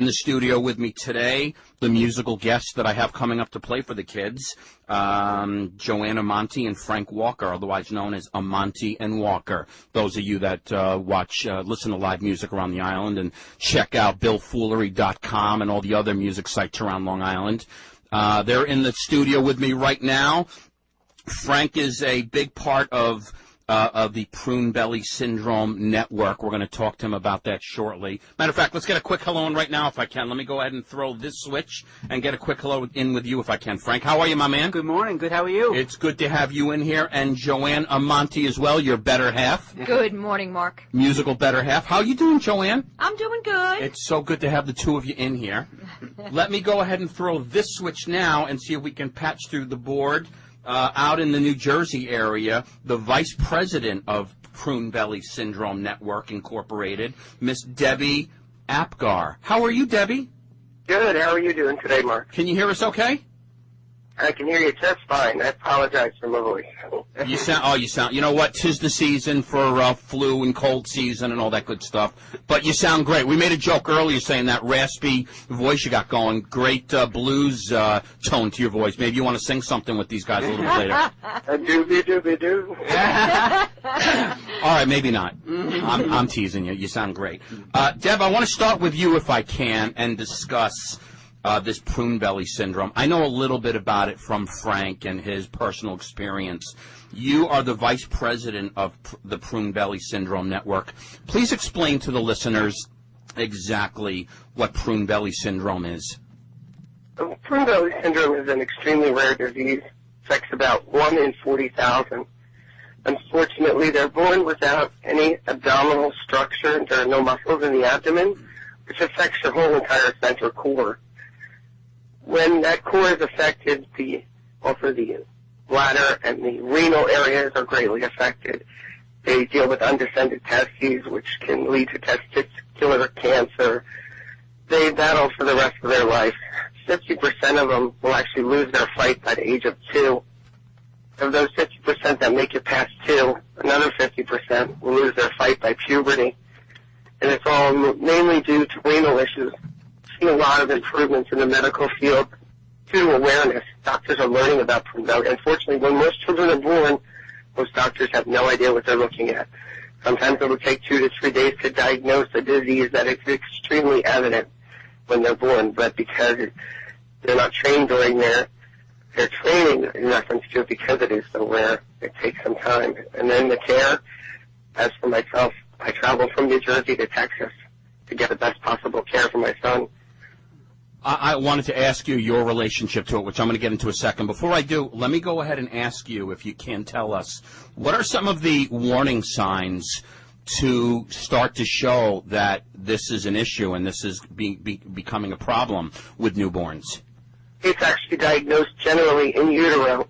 In the studio with me today, the musical guests that I have coming up to play for the kids, Joanne Amonte and Frank Walker, otherwise known as Amonte and Walker. Those of you that listen to live music around the island and check out BillFoolery.com and all the other music sites around Long Island. They're in the studio with me right now. Frank is a big part of the Prune Belly Syndrome Network. We're going to talk to him about that shortly. Matter of fact, let's get a quick hello in right now if I can. Let me go ahead and throw this switch and get a quick hello in with you if I can. Frank, how are you, my man? Good morning. Good. How are you? It's good to have you in here. And Joanne Amonte as well, your better half. Good morning, Mark. Musical better half. How you doing, Joanne? I'm doing good. It's so good to have the two of you in here. Let me go ahead and throw this switch now and see if we can patch through the board. Out in the New Jersey area, the vice president of Prune Belly Syndrome Network Incorporated, Miss Debbie Apgar. How are you, Debbie? Good. How are you doing today, Mark? Can you hear us okay? I can hear you just fine. I apologize for my voice. You know what? 'Tis the season for flu and cold season and all that good stuff. But you sound great. We made a joke earlier saying that raspy voice you got going, great blues tone to your voice. Maybe you want to sing something with these guys a little bit later. Doobie-doobie-doo. All right, maybe not. I'm teasing you. You sound great. Deb, I want to start with you if I can and discuss this Prune Belly Syndrome. I know a little bit about it from Frank and his personal experience. You are the vice president of the Prune Belly Syndrome Network. Please explain to the listeners exactly what Prune Belly Syndrome is. Prune Belly Syndrome is an extremely rare disease. It affects about 1 in 40,000. Unfortunately, they're born without any abdominal structure, and there are no muscles in the abdomen, which affects your whole entire central core. When that core is affected, also the bladder and the renal areas are greatly affected. They deal with undescended testes, which can lead to testicular cancer. They battle for the rest of their life. 50% of them will actually lose their fight by the age of 2. Of those 50% that make it past 2, another 50% will lose their fight by puberty. And it's all mainly due to renal issues. A lot of improvements in the medical field due to awareness. Doctors are learning about Prune Belly. Unfortunately, when most children are born, most doctors have no idea what they're looking at. Sometimes it will take 2 to 3 days to diagnose a disease that is extremely evident when they're born, but because they're not trained during their training in reference to it, because it is so rare, it takes some time. And then the care, as for myself, I travel from New Jersey to Texas to get the best possible care for my son. I wanted to ask you your relationship to it, which I'm going to get into a second. Before I do, let me go ahead and ask you, if you can tell us, what are some of the warning signs to start to show that this is an issue and this is becoming a problem with newborns? It's actually diagnosed generally in utero.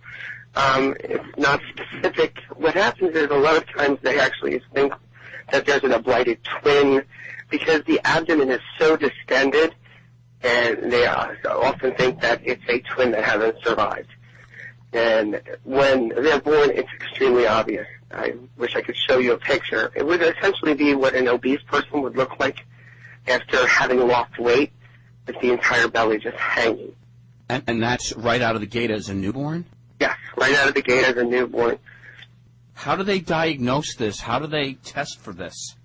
It's not specific. What happens is a lot of times they actually think that there's an ablighted twin because the abdomen is so distended. And they often think that it's a twin that hasn't survived. And when they're born, it's extremely obvious. I wish I could show you a picture. It would essentially be what an obese person would look like after having lost weight, with the entire belly just hanging. And that's right out of the gate as a newborn? Yes, right out of the gate as a newborn. How do they diagnose this? How do they test for this?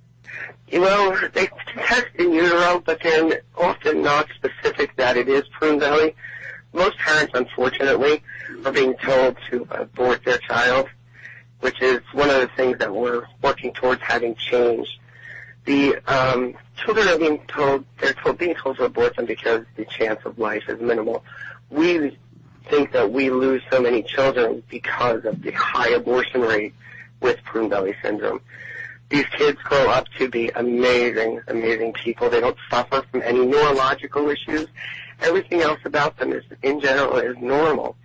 You know, they test in utero, but they're often not specific that it is Prune Belly. Most parents, unfortunately, are being told to abort their child, which is one of the things that we're working towards having changed. The children are being told to abort them because the chance of life is minimal. We think that we lose so many children because of the high abortion rate with Prune Belly Syndrome. These kids grow up to be amazing, amazing people. They don't suffer from any neurological issues. Everything else about them in general, is normal.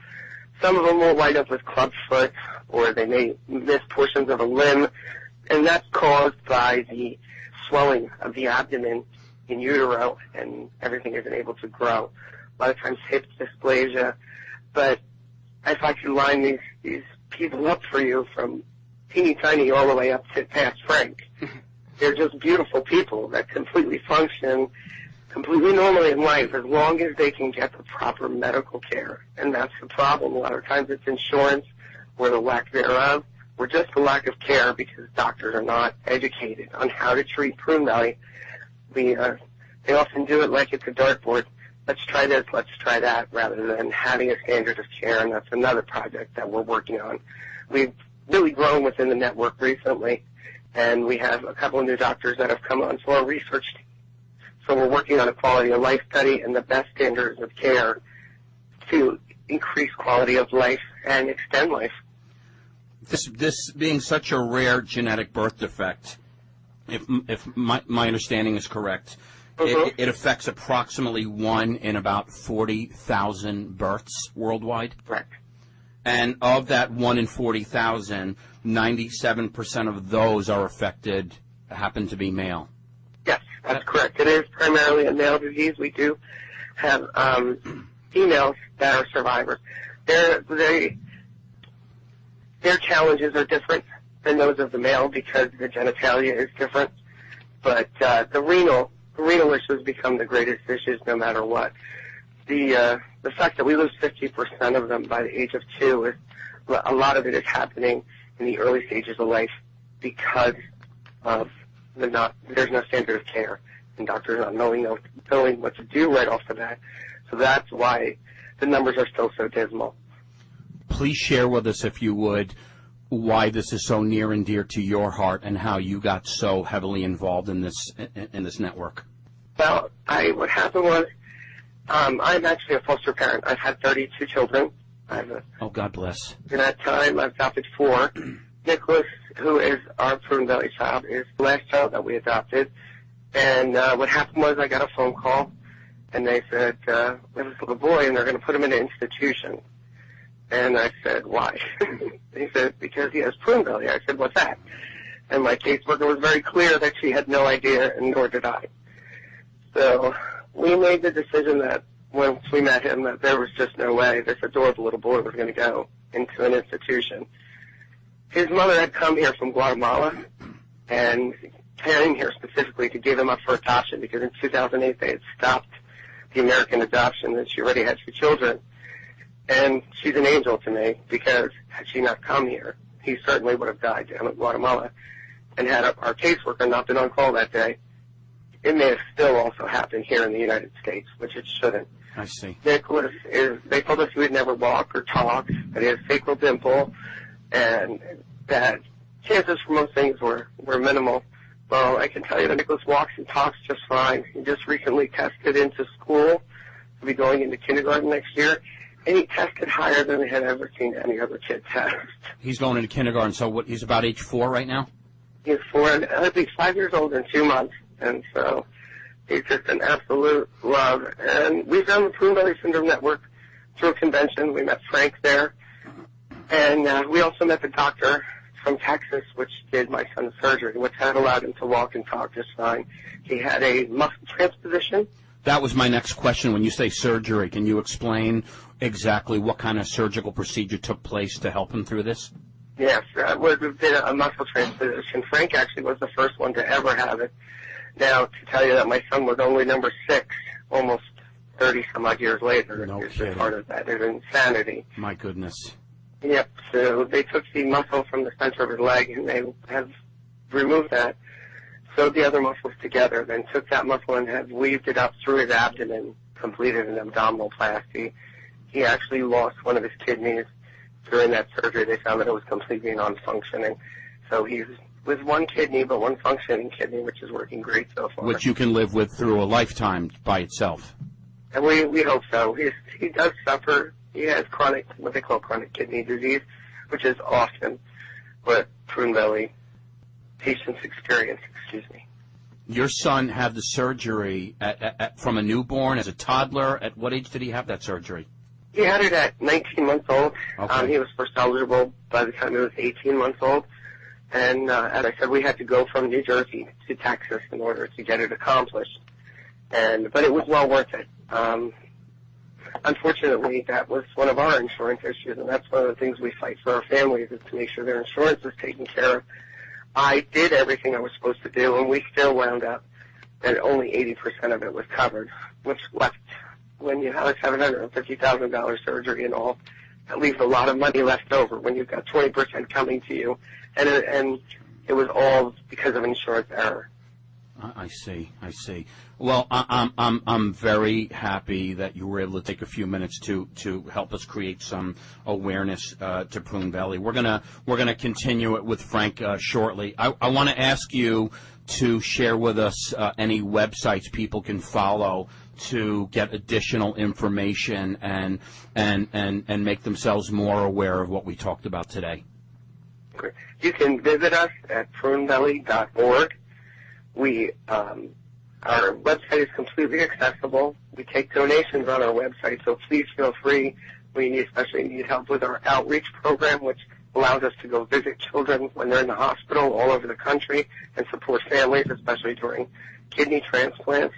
Some of them will wind up with clubfoot, or they may miss portions of a limb, and that's caused by the swelling of the abdomen in utero, and everything isn't able to grow. A lot of times hip dysplasia. But if I could line these people up for you from teeny tiny all the way up to past Frank. They're just beautiful people that completely function completely normally in life as long as they can get the proper medical care. And that's the problem. A lot of times it's insurance or the lack thereof, or just the lack of care because doctors are not educated on how to treat Prune Valley. They often do it like it's a dartboard. Let's try this, let's try that, rather than having a standard of care, and that's another project that we're working on. We've really grown within the network recently, and we have a couple of new doctors that have come on to our research team. So we're working on a quality of life study and the best standards of care to increase quality of life and extend life. This being such a rare genetic birth defect, if my understanding is correct, it affects approximately 1 in about 40,000 births worldwide. Correct. And of that 1 in 40,000, 97% of those are affected, happen to be male. Yes, that's correct. It is primarily a male disease. We do have females that are survivors. Their challenges are different than those of the male because the genitalia is different. But the renal issues become the greatest issues no matter what. The fact that we lose 50% of them by the age of 2 is a lot of it is happening in the early stages of life because of there's no standard of care and doctors not knowing what to do right off the bat. So that's why the numbers are still so dismal. Please share with us, if you would, why this is so near and dear to your heart and how you got so heavily involved in this network. Well, what happened was I'm actually a foster parent. I've had 32 children. Oh, God bless. In that time, I've adopted 4. Nicholas, who is our Prune Valley child, is the last child that we adopted. And what happened was I got a phone call, and they said, there was a little boy, and they're going to put him in an institution. And I said, why? He said, because he has Prune Valley. I said, what's that? And my caseworker was very clear that she had no idea, and nor did I. So we made the decision that once we met him that there was just no way this adorable little boy was going to go into an institution. His mother had come here from Guatemala and came here specifically to give him up for adoption because in 2008 they had stopped the American adoption and she already had 2 children. And she's an angel to me because had she not come here, he certainly would have died down in Guatemala. And had our caseworker not been on call that day, it may have still also happened here in the United States, which it shouldn't. I see. Nicholas they told us he would never walk or talk, that he has a sacral dimple, and that chances for most things were minimal. Well, I can tell you that Nicholas walks and talks just fine. He just recently tested into school to be going into kindergarten next year, and he tested higher than I had ever seen any other kid test. He's going into kindergarten, so he's about age 4 right now? He's 4, and I think 5 years old in 2 months, and so he's just an absolute love. And we've done the Prune Valley Syndrome Network through a convention. We met Frank there, and we also met the doctor from Texas, which did my son's surgery, which had allowed him to walk and talk just fine. He had a muscle transposition. That was my next question. When you say surgery, can you explain exactly what kind of surgical procedure took place to help him through this? Yes, we did a muscle transposition. Frank actually was the first one to ever have it. Now, to tell you that my son was only number 6, almost 30-some-odd years later, is just part of that. It's insanity. My goodness. Yep, so they took the muscle from the center of his leg, and they have removed that, sewed the other muscles together, then took that muscle and have weaved it up through his abdomen, completed an abdominoplasty. He actually lost one of his kidneys. During that surgery, they found that it was completely non-functioning. So he's with one kidney, but one functioning kidney, which is working great so far. Which you can live with through a lifetime by itself. And we hope so. He does suffer. He has what they call chronic kidney disease, which is often what Prune Valley patients experience. Your son had the surgery from a newborn, as a toddler. At what age did he have that surgery? He had it at 19 months old. Okay. He was first eligible by the time he was 18 months old. And as I said, we had to go from New Jersey to Texas in order to get it accomplished. But it was well worth it. Unfortunately, that was one of our insurance issues, and that's one of the things we fight for our families is to make sure their insurance is taken care of. I did everything I was supposed to do, and we still wound up and only 80% of it was covered. What's left when you have a $750,000 surgery and all, that leaves a lot of money left over when you've got 20% coming to you, and it was all because of insurance error. I see. Well, I'm very happy that you were able to take a few minutes to help us create some awareness to Prune Belly. We're gonna continue it with Frank shortly. I want to ask you to share with us any websites people can follow to get additional information and make themselves more aware of what we talked about today. You can visit us at prunebelly.org. Our website is completely accessible. We take donations on our website, so please feel free. We especially need help with our outreach program, which allows us to go visit children when they're in the hospital all over the country and support families, especially during kidney transplants.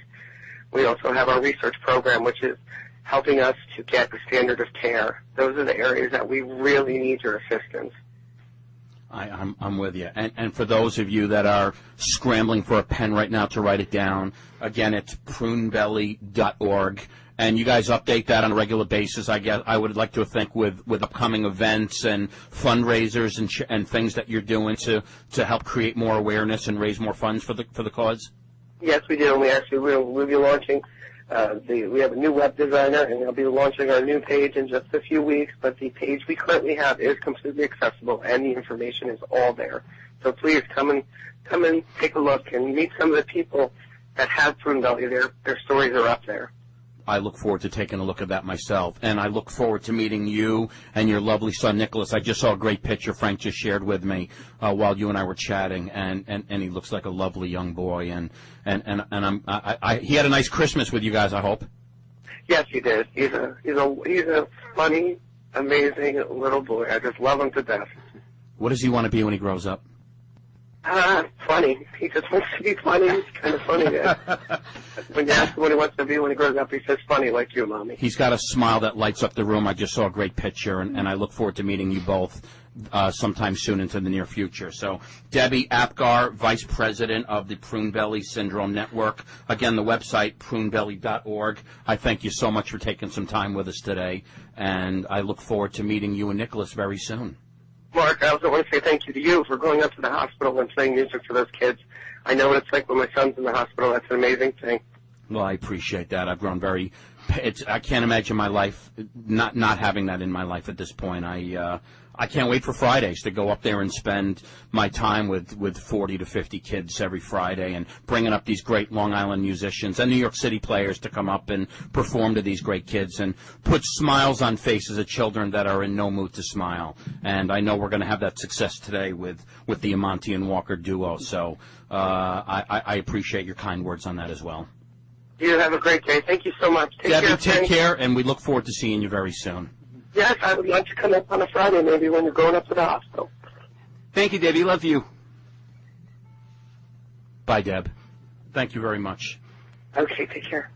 We also have our research program, which is helping us to get the standard of care. Those are the areas that we really need your assistance. I'm with you. And for those of you that are scrambling for a pen right now to write it down, again, it's prunebelly.org. And you guys update that on a regular basis. I guess I would like to think with upcoming events and fundraisers and things that you're doing to help create more awareness and raise more funds for the cause. Yes, we do. And we'll be launching. We have a new web designer, and we'll be launching our new page in just a few weeks. But the page we currently have is completely accessible, and the information is all there. So please come and take a look and meet some of the people that have Prune Belly. Their stories are up there. I look forward to taking a look at that myself, and I look forward to meeting you and your lovely son Nicholas. I just saw a great picture Frank just shared with me while you and I were chatting, and he looks like a lovely young boy, and he had a nice Christmas with you guys, I hope. Yes, he did. He's a funny, amazing little boy. I just love him to death. What does he want to be when he grows up? Funny. He just wants to be funny. He's kind of funny, Dad. When you ask him what he wants to be when he grows up, he says funny like you, Mommy. He's got a smile that lights up the room. I just saw a great picture, and I look forward to meeting you both sometime soon into the near future. So, Debbie Apgar, Vice President of the Prune Belly Syndrome Network. Again, the website, prunebelly.org. I thank you so much for taking some time with us today, and I look forward to meeting you and Nicholas very soon. Mark, I also want to say thank you to you for going up to the hospital and playing music for those kids. I know what it's like when my son's in the hospital. That's an amazing thing. Well, I appreciate that. I've grown very I can't imagine my life not having that in my life at this point. I can't wait for Fridays to go up there and spend my time with 40 to 50 kids every Friday and bringing up these great Long Island musicians and New York City players to come up and perform to these great kids and put smiles on faces of children that are in no mood to smile. And I know we're going to have that success today with the Amonte and Walker duo. So I appreciate your kind words on that as well. You have a great day. Thank you so much. Debbie, take care, and we look forward to seeing you very soon. Yes, I would like to come up on a Friday maybe when you're going up to the hospital. Thank you, Debbie. Love you. Bye, Deb. Thank you very much. Okay, take care.